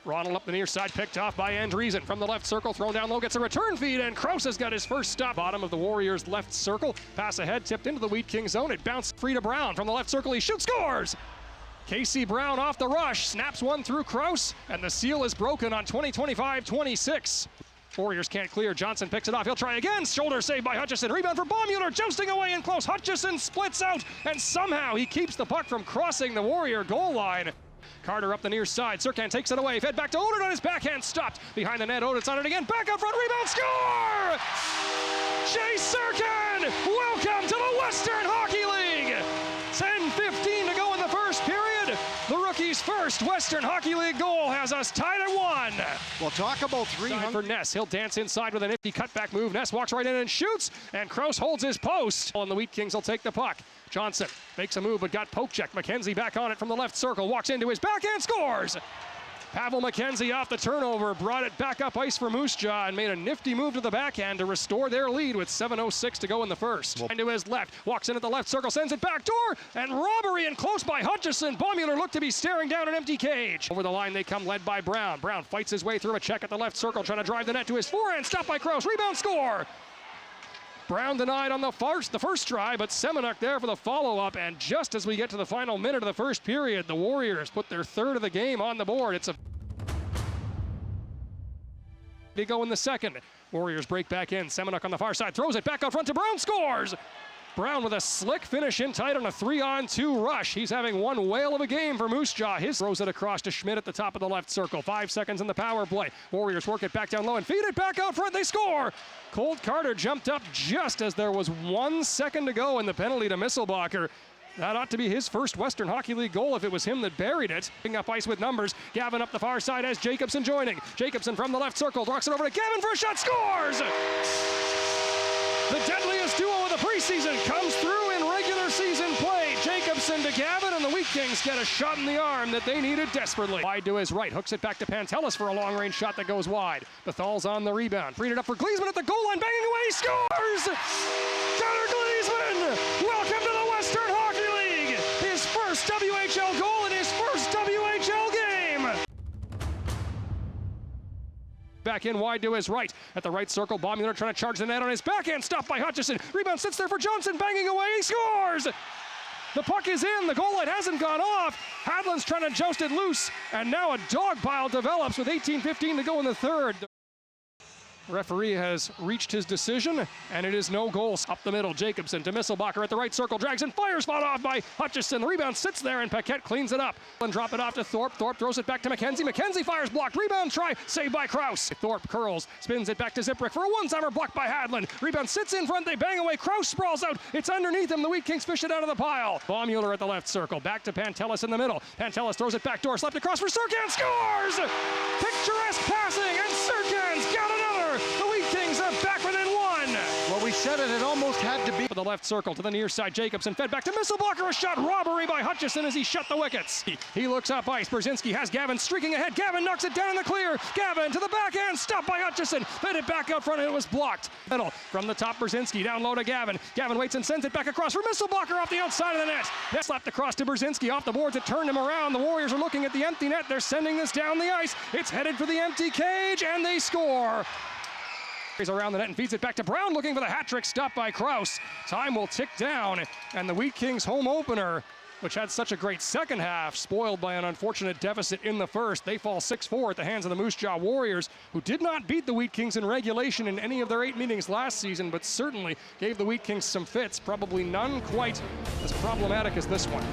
Ronald up the near side, picked off by Andreessen. From the left circle, thrown down low, gets a return feed, and Krause has got his first stop. Bottom of the Warriors' left circle. Pass ahead, tipped into the Wheat King zone. It bounced free to Brown. From the left circle, he shoots, scores! Casey Brown off the rush, snaps one through Krause, and the seal is broken on 20-25-26. Warriors can't clear. Johnson picks it off. He'll try again. Shoulder save by Hutchison. Rebound for Baumüller. Jousting away in close. Hutchison splits out, and somehow he keeps the puck from crossing the Warrior goal line. Carter up the near side. Serkan takes it away. Fed back to Odin on his backhand. Stopped behind the net. Odin's on it again. Back up front. Rebound. Score! Jay Serkan! Welcome to the Western Hockey League! 10:15 to go in the first period. The rookie's first Western Hockey League goal has us tied at 1. Well, talk about For Ness. He'll dance inside with a nifty cutback move. Ness walks right in and shoots, and Krause holds his post. And the Wheat Kings will take the puck. Johnson makes a move, but got poke check. McKenzie back on it from the left circle. Walks into his backhand, scores! Pavel McKenzie off the turnover, brought it back up ice for Moose Jaw and made a nifty move to the backhand to restore their lead with 7:06 to go in the first. And to his left, walks into the left circle, sends it back door, and robbery and close by Hutchison. Baumüller looked to be staring down an empty cage. Over the line they come, led by Brown. Brown fights his way through a check at the left circle, trying to drive the net to his forehand, stopped by Krause, rebound, score! Brown denied on the first try, but Semenuk there for the follow-up, and just as we get to the final minute of the first period, the Warriors put their third of the game on the board. They go in the second. Warriors break back in. Semenuk on the far side, throws it back out front to Brown, scores! Brown with a slick finish in tight on a 3-on-2 rush. He's having one whale of a game for Moose Jaw. His throws it across to Schmidt at the top of the left circle. 5 seconds in the power play. Warriors work it back down low and feed it back out front. They score! Colt Carter jumped up just as there was 1 second to go in the penalty to Misselbacher. That ought to be his first Western Hockey League goal if it was him that buried it. Picking up ice with numbers. Gavin up the far side as Jacobson joining. Jacobson from the left circle, rocks it over to Gavin for a shot, scores! The deadliest duo of the preseason comes through in regular season play. Jacobson to Gavin, and the Wheat Kings get a shot in the arm that they needed desperately. Wide to his right, hooks it back to Pantelis for a long-range shot that goes wide. Bethal's on the rebound. Freed it up for Gleesman at the goal line, banging away, scores! Connor Gleesman, welcome to the Western Hockey League! His first WHL goal in his first WHL game! Back in wide to his right. At the right circle, Baumüller trying to charge the net on his backhand. Stopped by Hutchison. Rebound sits there for Johnson, banging away. He scores! The puck is in. The goal line hasn't gone off. Hadlin's trying to joust it loose. And now a dog pile develops with 18:15 to go in the third. The referee has reached his decision, and it is no goals. Up the middle, Jacobson to Misselbacher at the right circle, drags and fires, fought off by Hutchison. The rebound sits there, and Paquette cleans it up. And drop it off to Thorpe. Thorpe throws it back to McKenzie. McKenzie fires, blocked. Rebound try, saved by Krause. Thorpe curls, spins it back to Ziprick for a one-timer, blocked by Hadlin. Rebound sits in front, they bang away. Krause sprawls out. It's underneath him. The Wheat Kings fish it out of the pile. Baumüller at the left circle, back to Pantelis in the middle. Pantelis throws it back door, slapped across for Serkan, scores! Picturesque passing, and Serkan's got another. The Wheat Kings are back within 1. Well, we said it almost had to be. For the left circle to the near side, Jacobson fed back to Misselbacher, a shot, robbery by Hutchison as he shut the wickets. He looks up ice, Brzezinski has Gavin streaking ahead, Gavin knocks it down in the clear, Gavin to the backhand, stopped by Hutchison, fed it back out front and it was blocked. Middle, from the top, Brzezinski, down low to Gavin. Gavin waits and sends it back across for Misselbacher off the outside of the net. That slapped across to Brzezinski off the boards, it turned him around. The Warriors are looking at the empty net, they're sending this down the ice. It's headed for the empty cage and they score. He's around the net and feeds it back to Brown, looking for the hat trick, stopped by Krause. Time will tick down, and the Wheat Kings home opener, which had such a great second half, spoiled by an unfortunate deficit in the first. They fall 6-4 at the hands of the Moose Jaw Warriors, who did not beat the Wheat Kings in regulation in any of their 8 meetings last season, but certainly gave the Wheat Kings some fits, probably none quite as problematic as this one.